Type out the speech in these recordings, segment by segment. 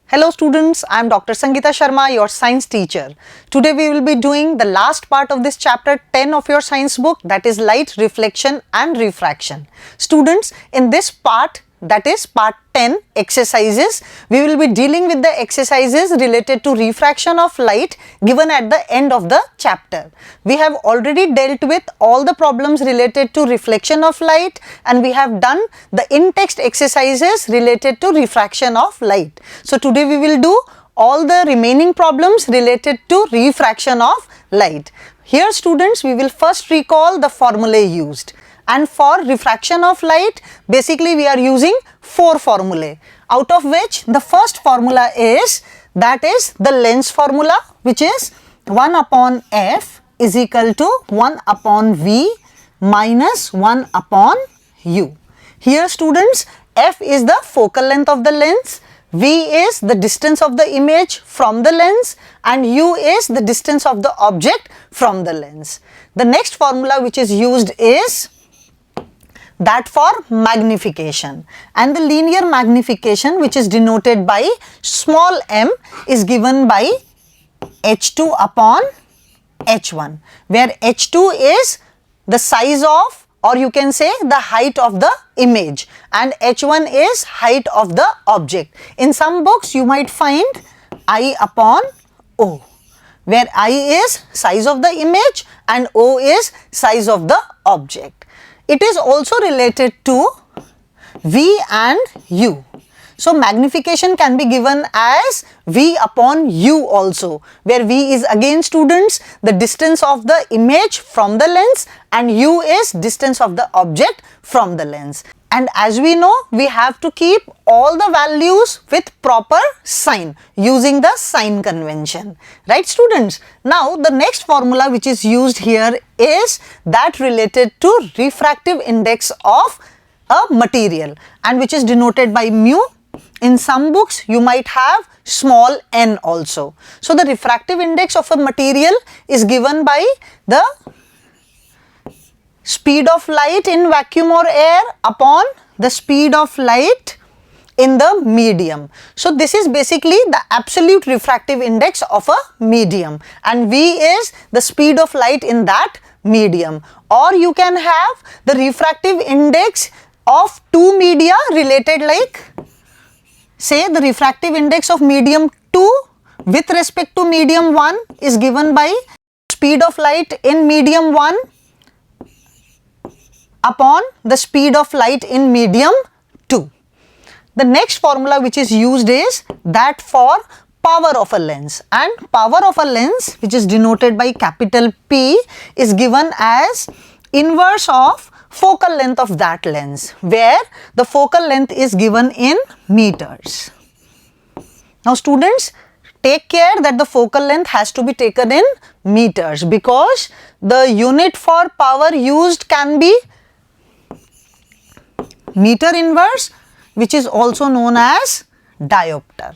Hello students, I am Dr. Sangeeta Sharma, your science teacher. Today we will be doing the last part of this chapter 10 of your science book, that is light, reflection and refraction. Students, in this part, that is part 10 exercises, we will be dealing with the exercises related to refraction of light given at the end of the chapter. We have already dealt with all the problems related to reflection of light and we have done the in-text exercises related to refraction of light. So today we will do all the remaining problems related to refraction of light. Here students, we will first recall the formulae used. And for refraction of light, basically we are using 4 formulae, out of which the first formula is, that is the lens formula, which is 1 upon f is equal to 1 upon v minus 1 upon u. Here students, f is the focal length of the lens, v is the distance of the image from the lens and u is the distance of the object from the lens. The next formula which is used is that for magnification, and the linear magnification, which is denoted by small m, is given by h2 upon h1, where h2 is the size of, or you can say the height of the image, and h1 is height of the object. In some books you might find I upon O, where I is size of the image and O is size of the object. It is also related to V and U. So magnification can be given as V upon U also, where V is again students the distance of the image from the lens and U is distance of the object from the lens. And as we know, we have to keep all the values with proper sign using the sign convention, right students? Now the next formula which is used here is that related to refractive index of a material and which is denoted by mu. In some books you might have small n also. So the refractive index of a material is given by the speed of light in vacuum or air upon the speed of light in the medium. So this is basically the absolute refractive index of a medium and V is the speed of light in that medium. Or you can have the refractive index of two media related, like say the refractive index of medium 2 with respect to medium 1 is given by speed of light in medium 1 upon the speed of light in medium 2. The next formula which is used is that for power of a lens, and power of a lens, which is denoted by capital P, is given as inverse of focal length of that lens, where the focal length is given in meters. Now students, take care that the focal length has to be taken in meters, because the unit for power used can be meter inverse, which is also known as diopter,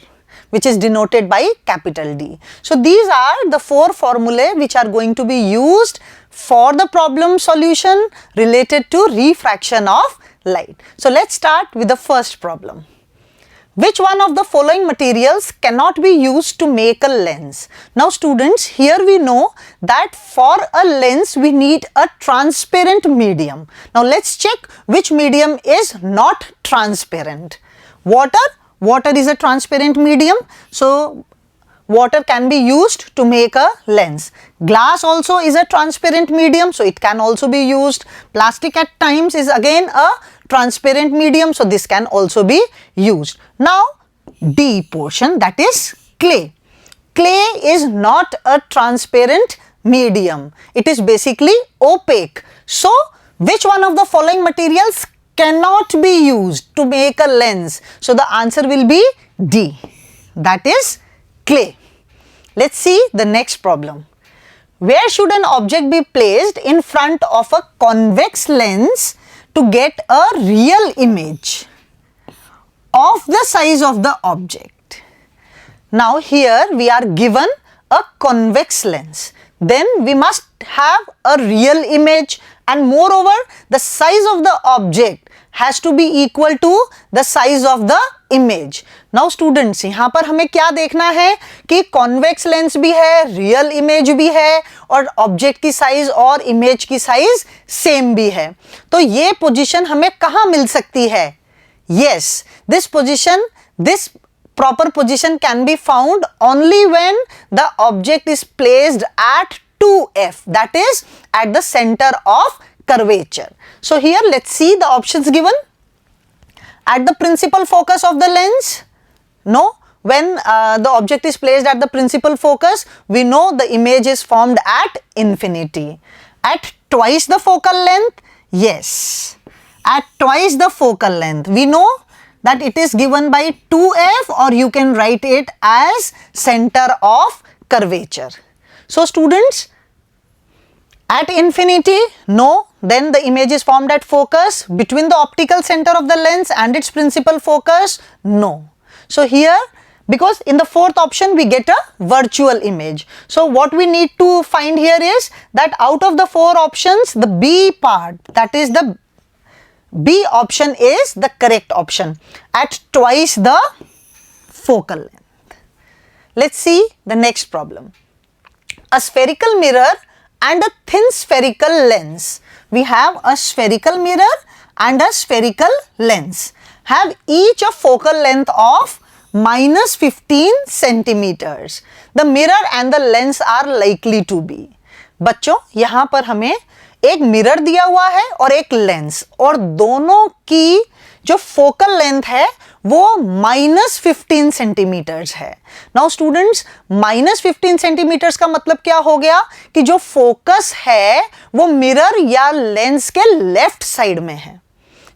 which is denoted by capital D. So these are the 4 formulae which are going to be used for the problem solution related to refraction of light. So let's start with the first problem. Which one of the following materials cannot be used to make a lens? Now students, here we know that for a lens we need a transparent medium. Now let's check which medium is not transparent. Water. Water is a transparent medium. So water can be used to make a lens. Glass also is a transparent medium, so it can also be used. Plastic at times is again a transparent medium, so this can also be used. Now D portion, that is clay. Clay is not a transparent medium. It is basically opaque. So which one of the following materials cannot be used to make a lens? So the answer will be D, that is clay. Let's see the next problem. Where should an object be placed in front of a convex lens to get a real image of the size of the object? Now here we are given a convex lens. Then we must have a real image, and moreover the size of the object has to be equal to the size of the image. Now students, यहाँ पर हमें क्या देखना है कि convex lens भी है, real image भी है और ऑब्जेक्ट की साइज और इमेज की साइज सेम भी है. तो ये पोजीशन हमें कहाँ मिल सकती है? Yes, this position, this proper position can be found only when the object is placed at 2f, that is at the center of curvature. So here let's see the options given. At the principal focus of the lens, no. When the object is placed at the principal focus, we know the image is formed at infinity. At twice the focal length, yes. At twice the focal length, we know that it is given by 2f, or you can write it as center of curvature. So students, at infinity, no, then the image is formed at focus. Between the optical center of the lens and its principal focus, no. So here, because in the fourth option we get a virtual image. So what we need to find here is that out of the four options, the B part, that is the B option is the correct option, at twice the focal length. Let's see the next problem. A spherical mirror and a thin spherical lens. We have a spherical mirror and a spherical lens have each a focal length of minus 15 centimeters. The mirror and the lens are likely to be. बच्चों, यहाँ पर हमें एक mirror दिया हुआ है और एक लेंस, और दोनों की जो फोकल लेंथ है वो माइनस 15 सेंटीमीटर्स है. नाउ स्टूडेंट्स, माइनस 15 सेंटीमीटर्स का मतलब क्या हो गया कि जो फोकस है वो मिरर या लेंस के लेफ्ट साइड में है.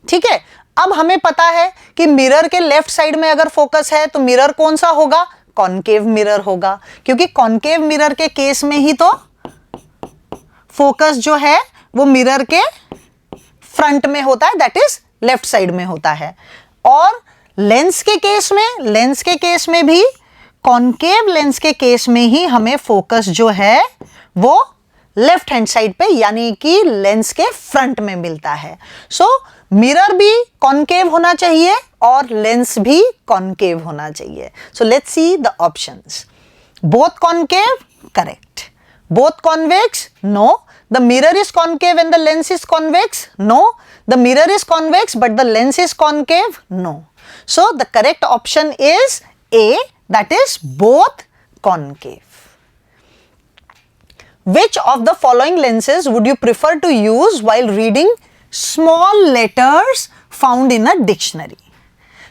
ठीक है, अब हमें पता है कि मिरर के लेफ्ट साइड में अगर फोकस है तो मिरर कौन सा होगा? कॉनकेव मिरर होगा, क्योंकि कॉनकेव मिरर के केस में ही तो फोकस जो है वो मिरर के फ्रंट में होता है, दैट इज लेफ्ट साइड में होता है. और लेंस के केस में भी कॉनकेव लेंस के केस में ही हमें फोकस जो है वो लेफ्ट हैंड साइड पे यानी कि लेंस के फ्रंट में मिलता है. सो मिरर भी कॉनकेव होना चाहिए और लेंस भी कॉनकेव होना चाहिए. So let's see the options. Both concave, correct. Both convex, no. The mirror is concave and the lens is convex, no. The mirror is convex but the lens is concave, no. So the correct option is A, that is both concave. Which of the following lenses would you prefer to use while reading small letters found in a dictionary?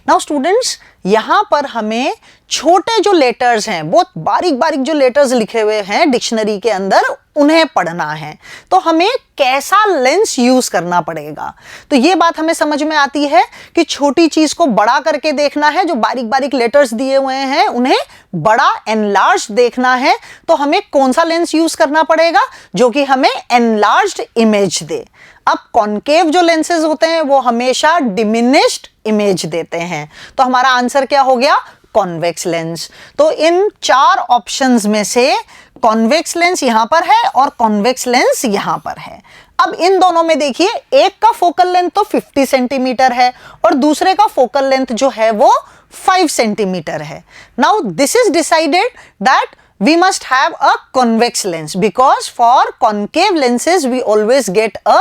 Now students, यहाँ पर हमें छोटे जो letters हैं, बहुत बारीक बारीक जो लेटर्स लिखे हुए हैं डिक्शनरी के अंदर, उन्हें पढ़ना है. तो हमें कैसा लेंस यूज करना पड़ेगा? तो ये बात हमें समझ में आती है कि छोटी चीज को बड़ा करके देखना है. जो बारीक बारीक लेटर्स दिए हुए हैं उन्हें बड़ा एनलार्ज देखना है. तो हमें कौन सा लेंस यूज करना पड़ेगा जो कि हमें एनलार्ज्ड इमेज दे. अब कॉनकेव जो लेंसेज होते हैं वो हमेशा डिमिनिश्ड इमेज देते हैं. तो हमारा आंसर क्या हो गया? Convex lens. तो इन चार ऑप्शंस में से कॉन्वेक्स लेंस यहां पर है और कॉन्वेक्स लेंस यहां पर है. अब इन दोनों में देखिए, एक का फोकल लेंथ तो 50 सेंटीमीटर है और दूसरे का फोकल लेंथ जो है वो 5 सेंटीमीटर है. Now this is decided that we must have a convex lens, because for concave lenses we always get a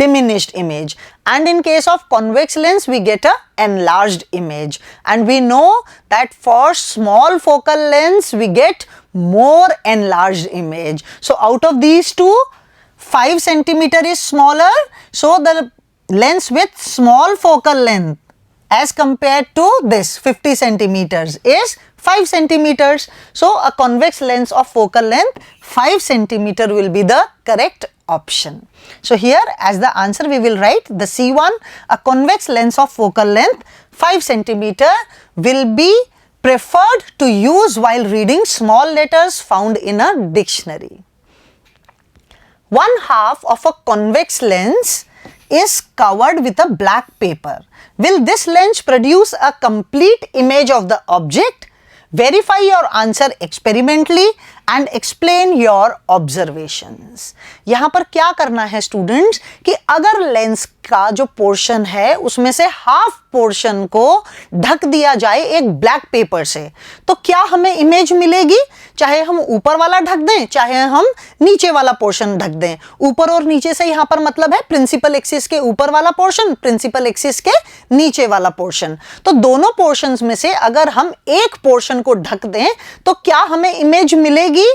diminished image, and in case of convex lens we get a enlarged image. And we know that for small focal lens we get more enlarged image. So out of these two, 5 centimeter is smaller, so the lens with small focal length as compared to this 50 centimeters is 5 centimeters. So a convex lens of focal length 5 centimeter will be the correct option. So here as the answer we will write the C1. A convex lens of focal length 5 centimeter will be preferred to use while reading small letters found in a dictionary. One half of a convex lens is covered with a black paper. Will this lens produce a complete image of the object? Verify your answer experimentally and explain your observations. यहां पर क्या करना है students कि अगर lens का जो portion है उसमें से हाफ पोर्शन को ढक दिया जाए एक ब्लैक पेपर से, तो क्या हमें इमेज मिलेगी? चाहे हम ऊपर वाला ढक दें, चाहे हम नीचे वाला पोर्शन ढक दें। ऊपर और नीचे से यहां पर मतलब है प्रिंसिपल एक्सिस के ऊपर वाला पोर्शन, प्रिंसिपल एक्सिस के नीचे वाला पोर्शन। तो दोनों पोर्शंस में से अगर हम एक पोर्शन को ढक दें तो क्या हमें इमेज मिलेगी?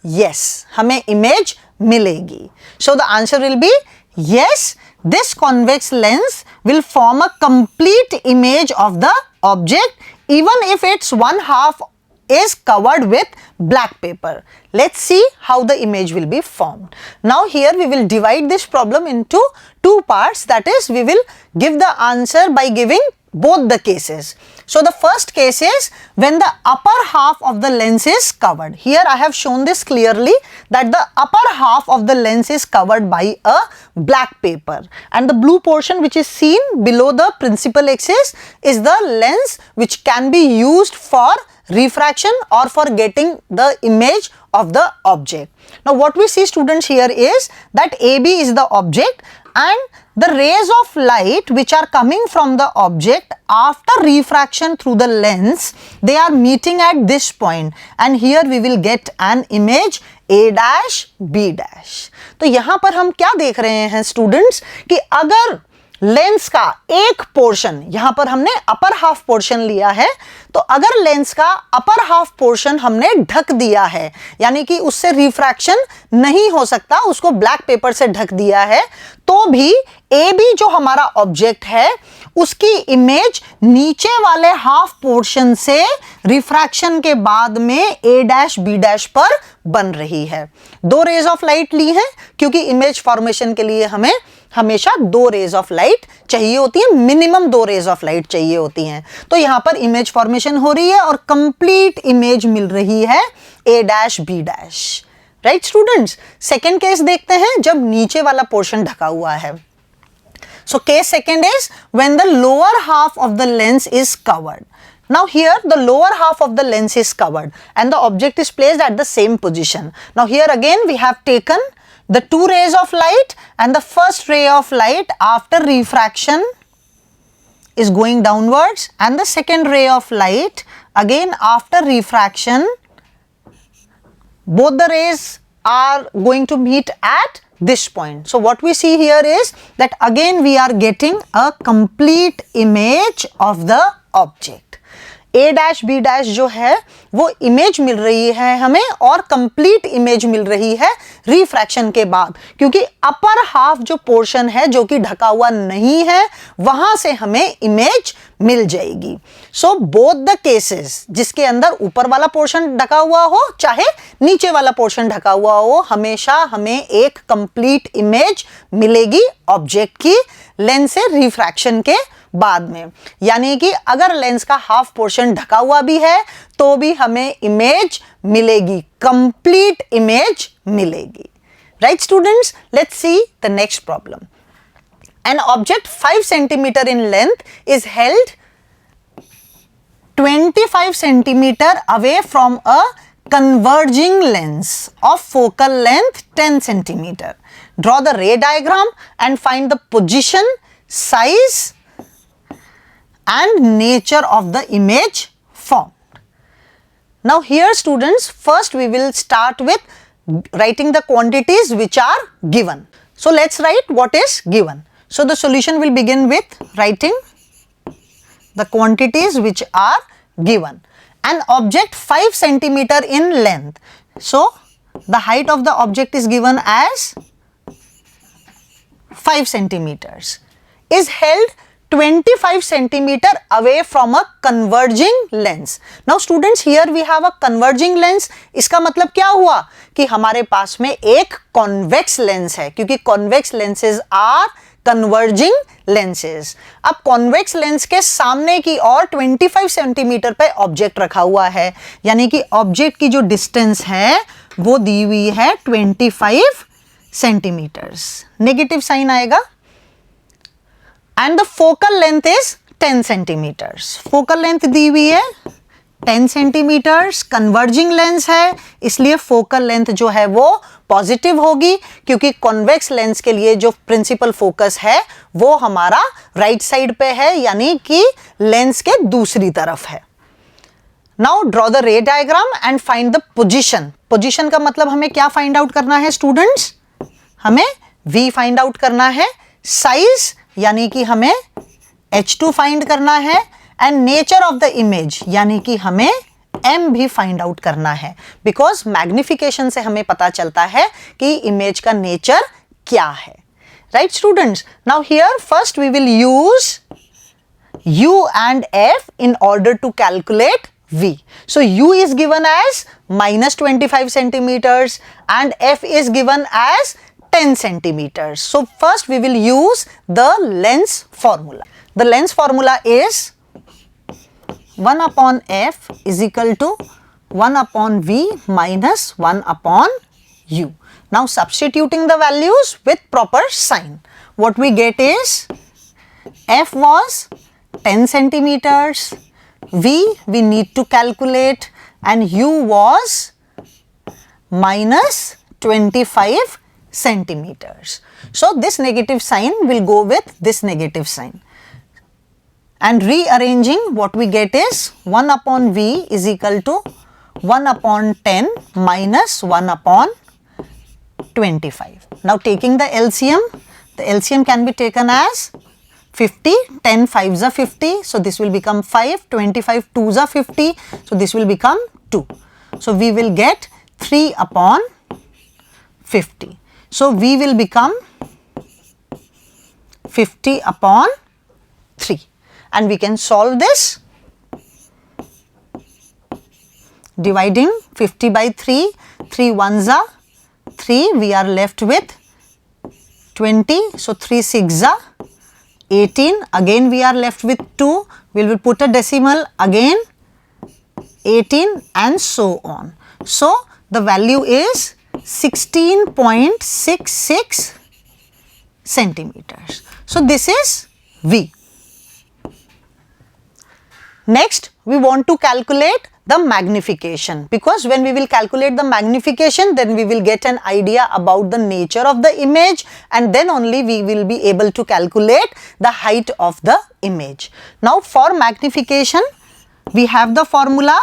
यस, हमें इमेज मिलेगी। So the answer will be yes, this convex lens will form a complete image of the object even if its one half is covered with black paper. Let's see how the image will be formed. Now here we will divide this problem into two parts, that is we will give the answer by giving both the cases. So the first case is when the upper half of the lens is covered. Here I have shown this clearly that the upper half of the lens is covered by a black paper, and the blue portion which is seen below the principal axis is the lens which can be used for refraction or for getting the image of the object. Now what we see students here is that AB is the object, and the rays of light which are coming from the object after refraction through the lens, they are meeting at this point, and here we will get an image A dash B dash. तो यहाँ पर हम क्या देख रहे हैं students कि अगर लेंस का एक पोर्शन, यहां पर हमने अपर हाफ पोर्शन लिया है, तो अगर लेंस का अपर हाफ पोर्शन हमने ढक दिया है, यानी कि उससे रिफ्रैक्शन नहीं हो सकता, उसको ब्लैक पेपर से ढक दिया है, तो भी ए बी जो हमारा ऑब्जेक्ट है उसकी इमेज नीचे वाले हाफ पोर्शन से रिफ्रैक्शन के बाद में ए डैश बी डैश पर बन रही है। दो रेज ऑफ लाइट ली है क्योंकि इमेज फॉर्मेशन के लिए हमें हमेशा दो रेज ऑफ लाइट चाहिए होती है, मिनिमम दो रेज ऑफ लाइट चाहिए होती हैं। तो यहां पर इमेज फॉर्मेशन हो रही है और कंप्लीट इमेज मिल रही है a dash B dash. Right students, second case देखते हैं जब नीचे वाला पोर्शन ढका हुआ है। So case second is when the lower half of the lens is covered. Now here the lower half of the lens is covered and the object is placed at the same position. Now here again we have taken the two rays of light, and the first ray of light after refraction is going downwards, and the second ray of light again after refraction, both the rays are going to meet at this point. So what we see here is that again we are getting a complete image of the object. A dash B dash जो है वो image मिल रही है हमें, और complete image मिल रही है रिफ्रैक्शन के बाद, क्योंकि अपर हाफ जो पोर्शन है जो कि ढका हुआ नहीं है वहां से हमें इमेज मिल जाएगी। सो बोथ द केसेस, जिसके अंदर ऊपर वाला पोर्शन ढका हुआ हो चाहे नीचे वाला पोर्शन ढका हुआ हो, हमेशा हमें एक कंप्लीट इमेज मिलेगी ऑब्जेक्ट की लेंस से रिफ्रैक्शन के बाद में। यानी कि अगर लेंस का हाफ पोर्शन ढका हुआ भी है तो भी हमें इमेज मिलेगी, कंप्लीट इमेज मिलेगी। Right students, let's see the next problem. An object 5 centimeter in length is held 25 centimeter away from a converging lens of focal length 10 centimeter. Draw the ray diagram and find the position, size and nature of the image formed. Now here students, first we will start with writing the quantities which are given. So let's write what is given. So the solution will begin with writing the quantities which are given. An object 5 centimeter in length. So the height of the object is given as 5 centimeters. Is held 25 centimeter away from a converging lens. Now students, here we have a converging lens. इसका मतलब क्या हुआ कि हमारे पास में एक convex lens है, क्योंकि convex lenses are converging lenses. अब convex lens के सामने की ओर 25 सेंटीमीटर पे ऑब्जेक्ट रखा हुआ है, यानी कि ऑब्जेक्ट की जो डिस्टेंस है वो दी हुई है 25 सेंटीमीटर्स। नेगेटिव साइन आएगा। and the focal length is 10 centimeters. Focal length दी हुई है 10 सेंटीमीटर्स, कन्वर्जिंग लेंस है इसलिए फोकल लेंथ जो है वो पॉजिटिव होगी, क्योंकि कॉन्वेक्स लेंस के लिए जो प्रिंसिपल फोकस है वो हमारा राइट साइड पे है, यानी कि लेंस के दूसरी तरफ है। नाउ ड्रॉ द रे diagram and find the position. Position का मतलब हमें क्या फाइंड आउट करना है स्टूडेंट्स? हमें V फाइंड आउट करना है, साइज यानी कि हमें H2 फाइंड करना है, and nature of the image यानी कि हमें M भी फाइंड आउट करना है, बिकॉज मैग्निफिकेशन से हमें पता चलता है कि इमेज का नेचर क्या है। Right students, now here first we will use U and F in order to calculate V. So U is given as -25 centimeters and F is given as 10 centimeters. So first we will use the lens formula. The lens formula is 1 upon F is equal to 1 upon V minus 1 upon U. Now substituting the values with proper sign, what we get is F was 10 centimeters, V we need to calculate, and U was minus 25 centimeters. So this negative sign will go with this negative sign. And rearranging, what we get is 1 upon V is equal to 1 upon 10 minus 1 upon 25. Now taking the LCM can be taken as 50, 10 5s are 50, so this will become 5, 25 2s are 50, so this will become 2. So we will get 3 upon 50. So V will become 50 upon 3. And we can solve this. Dividing 50 by 3, 3 ones are 3, we are left with 20, so 3 6 are 18, again we are left with 2, we will put a decimal, again 18 and so on. So the value is 16.66 centimeters. So this is V. Next, we want to calculate the magnification, because when we will calculate the magnification, then we will get an idea about the nature of the image, and then only we will be able to calculate the height of the image. Now for magnification, we have the formula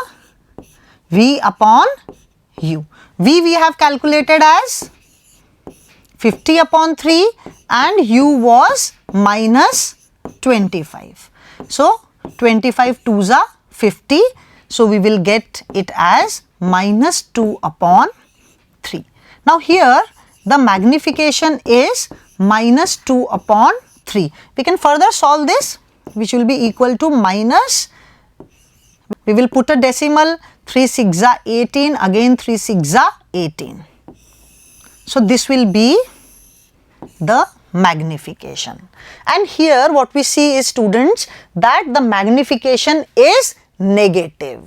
V upon U. V we have calculated as 50 upon 3 and U was minus 25. So 25 2s are 50, so we will get it as minus 2 upon 3. Now here the magnification is minus 2 upon 3. We can further solve this, which will be equal to minus, we will put a decimal, 3 6 are 18, again 3 6 are 18. So this will be the magnification. And here what we see is students that the magnification is negative.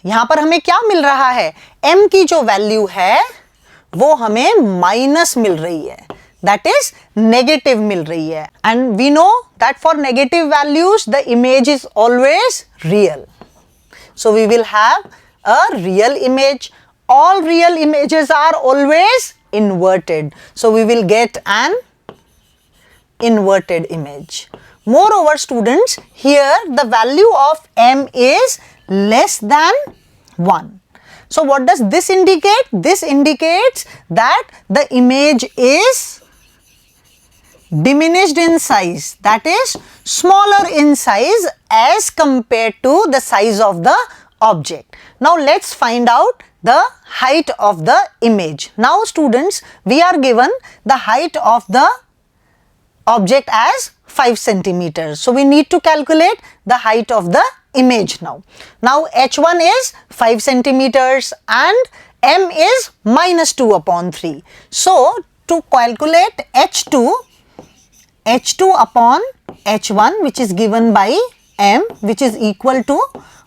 यहाँ पर हमें क्या मिल रहा है? M की जो value है वो हमें माइनस मिल रही है, that is negative मिल रही है, and we know that for negative values the image is always real. So we will have a real image. All real images are always inverted, so we will get an inverted image. Moreover students, here the value of M is less than 1. So what does this indicate? This indicates that the image is diminished in size, that is smaller in size as compared to the size of the object. Now let's find out the height of the image. Now students, we are given the height of the object as 5 centimeters. So we need to calculate the height of the image now. Now H1 is 5 centimeters and M is minus 2 upon 3. So to calculate H2 upon H1, which is given by M, which is equal to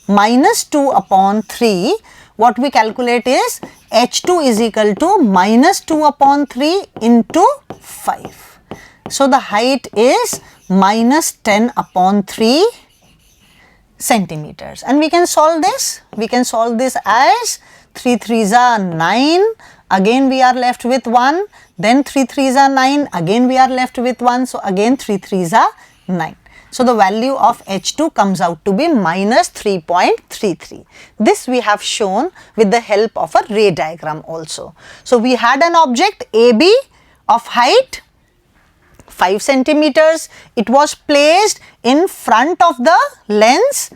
minus 2 upon 3, what we calculate is H2 is equal to minus 2 upon 3 into 5. So the height is minus 10 upon 3 centimeters. And we can solve this. We can solve this as 3 3s are 9. Again we are left with 1. Then 3 3s are 9. Again we are left with 1. So again 3 3s are 9. So the value of H2 comes out to be minus 3.33. This we have shown with the help of a ray diagram also. So we had an object AB of height 5 centimeters. It was placed in front of the lens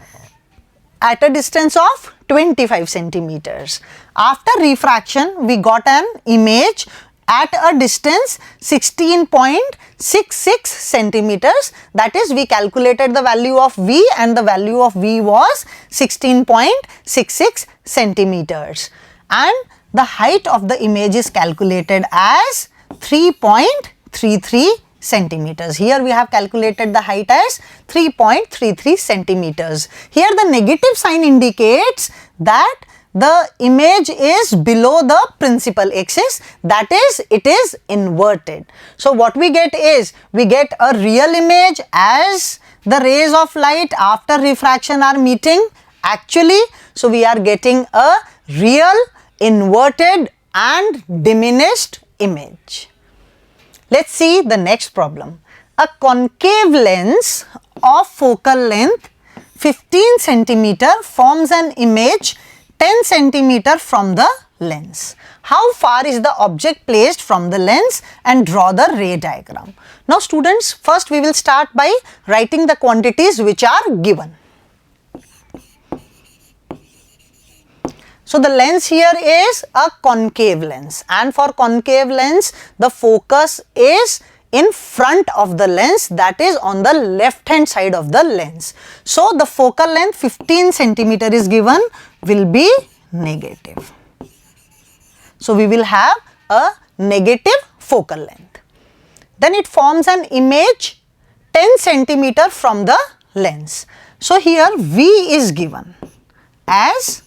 at a distance of 25 centimeters. After refraction, we got an image at a distance 16.66 centimeters. That is, we calculated the value of V and the value of V was 16.66 centimeters. And the height of the image is calculated as 3.33 centimeters. Here we have calculated the height as 3.33 centimeters. Here the negative sign indicates that the image is below the principal axis, that is, it is inverted. So what we get is, we get a real image as the rays of light after refraction are meeting actually. So we are getting a real, inverted and diminished image. Let's see the next problem. A concave lens of focal length 15 centimeter forms an image 10 centimeter from the lens. How far is the object placed from the lens, and draw the ray diagram. Now students, first we will start by writing the quantities which are given. So the lens here is a concave lens, and for concave lens the focus is in front of the lens, that is on the left hand side of the lens. So the focal length 15 centimeter is given, will be negative. So we will have a negative focal length. Then it forms an image 10 centimeter from the lens. So here V is given as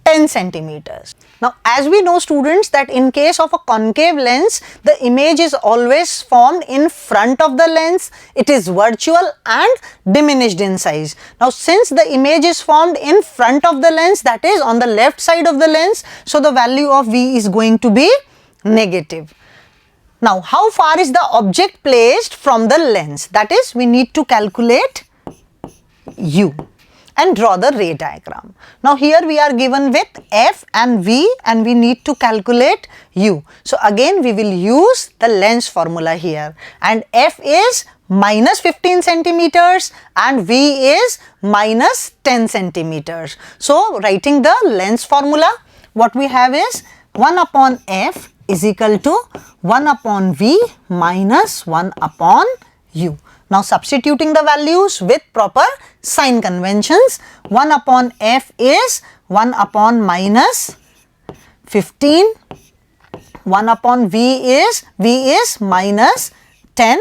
10 centimeters. Now as we know students that in case of a concave lens, the image is always formed in front of the lens, it is virtual and diminished in size. Now since the image is formed in front of the lens, that is on the left side of the lens, so the value of V is going to be negative. Now how far is the object placed from the lens? That is, we need to calculate U and draw the ray diagram. Now here we are given with F and V and we need to calculate U. So again we will use the lens formula here, and F is minus 15 centimeters and V is minus 10 centimeters. So writing the lens formula, what we have is 1 upon F is equal to 1 upon V minus 1 upon U. Now substituting the values with proper sign conventions, 1 upon F is 1 upon minus 15, 1 upon V is minus 10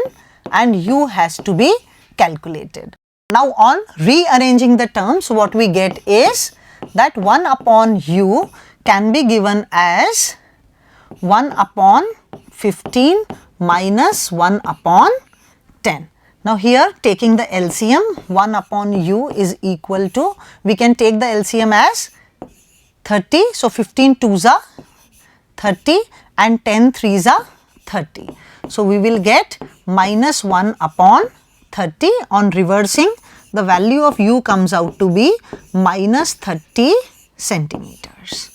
and U has to be calculated. Now on rearranging the terms, what we get is that 1 upon U can be given as 1 upon 15 minus 1 upon 10. Now here taking the LCM, 1 upon U is equal to, we can take the LCM as 30. So 15 2s are 30 and 10 3s are 30. So we will get minus 1 upon 30. On reversing, the value of U comes out to be minus 30 centimeters.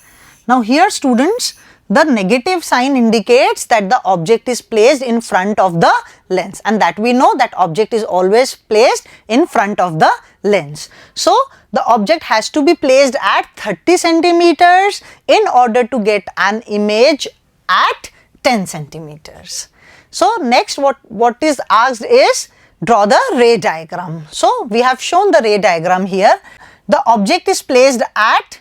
Now here students, the negative sign indicates that the object is placed in front of the lens, and that we know that object is always placed in front of the lens. So the object has to be placed at 30 centimeters in order to get an image at 10 centimeters. So next what is asked is draw the ray diagram. So we have shown the ray diagram here. The object is placed at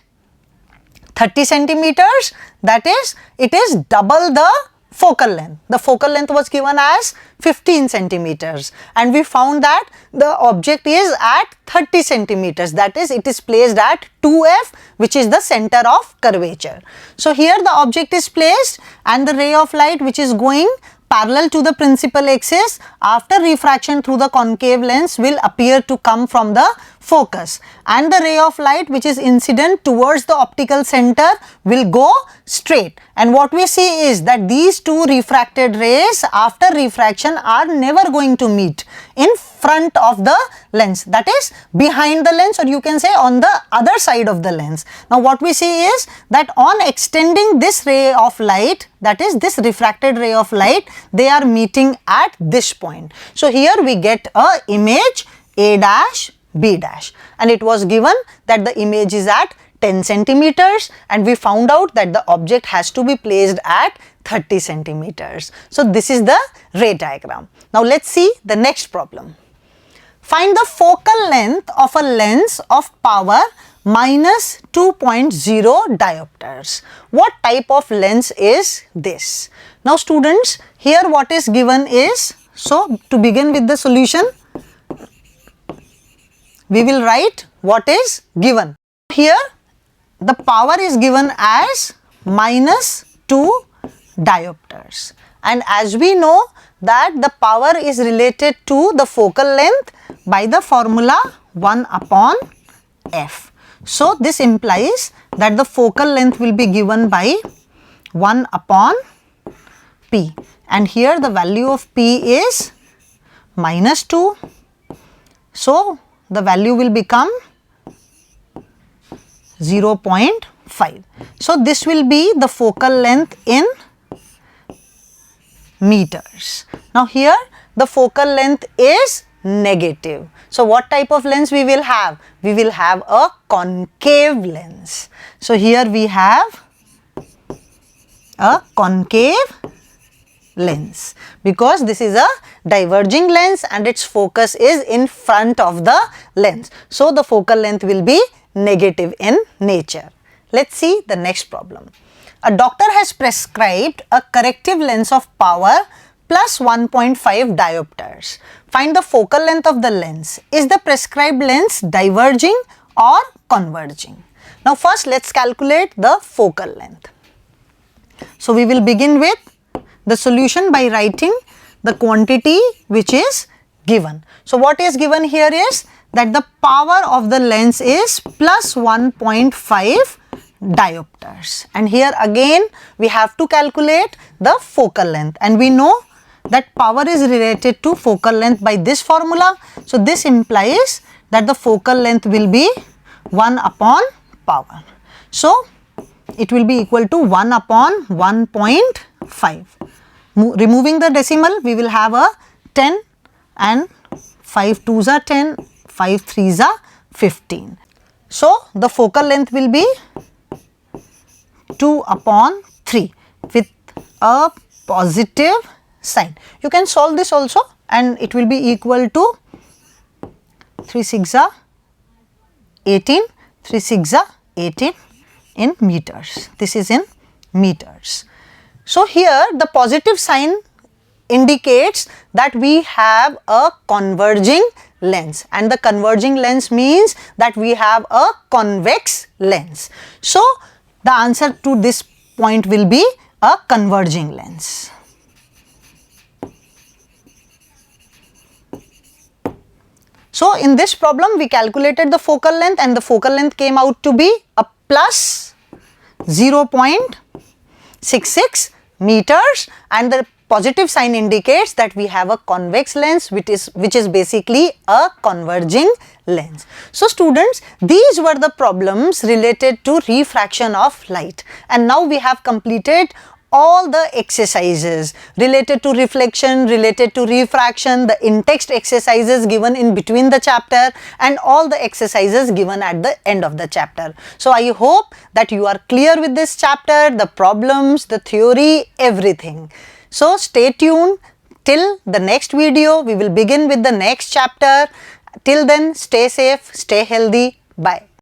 30 centimeters, that is, it is double the focal length. The focal length was given as 15 centimeters and we found that the object is at 30 centimeters, that is, it is placed at 2F, which is the center of curvature. So here the object is placed and the ray of light which is going parallel to the principal axis after refraction through the concave lens will appear to come from the focus, and the ray of light which is incident towards the optical center will go straight. And what we see is that these two refracted rays after refraction are never going to meet in front of the lens, that is behind the lens, or you can say on the other side of the lens. Now what we see is that on extending this ray of light, that is this refracted ray of light, they are meeting at this point. So here we get a image A dash B dash, and it was given that the image is at 10 centimeters, and we found out that the object has to be placed at 30 centimeters. So this is the ray diagram. Now let's see the next problem. Find the focal length of a lens of power minus 2.0 diopters. What type of lens is this? Now students, here what is given is, so to begin with the solution, we will write what is given. Here the power is given as minus 2 diopters, and as we know that the power is related to the focal length by the formula 1 upon f. So this implies that the focal length will be given by 1 upon p, and here the value of p is minus 2. So the value will become 0.5. So this will be the focal length in meters. Now here the focal length is negative. So what type of lens we will have? We will have a concave lens. So here we have a concave lens because this is a diverging lens and its focus is in front of the lens. So the focal length will be negative in nature. Let's see the next problem. A doctor has prescribed a corrective lens of power plus 1.5 diopters. Find the focal length of the lens. Is the prescribed lens diverging or converging? Now first let's calculate the focal length. So we will begin with the solution by writing the quantity which is given. So what is given here is that the power of the lens is plus 1.5 diopters, and here again we have to calculate the focal length, and we know that power is related to focal length by this formula. So this implies that the focal length will be 1 upon power. So it will be equal to 1 upon 1.5. Removing the decimal, we will have a 10, and 5 2s are 10, 5 3s are 15. So the focal length will be 2 upon 3 with a positive sign. You can solve this also, and it will be equal to 3 6 are 18, 3 6 are 18 in meters. This is in meters. So here the positive sign indicates that we have a converging lens, and the converging lens means that we have a convex lens. So the answer to this point will be a converging lens. So in this problem we calculated the focal length, and the focal length came out to be a plus 0.66 meters, and the positive sign indicates that we have a convex lens which is basically a converging lens. So students, these were the problems related to refraction of light, and now we have completed all the exercises related to reflection, related to refraction, the in-text exercises given in between the chapter, and all the exercises given at the end of the chapter. So I hope that you are clear with this chapter, the problems, the theory, everything. So stay tuned till the next video. We will begin with the next chapter. Till then, stay safe, stay healthy. Bye.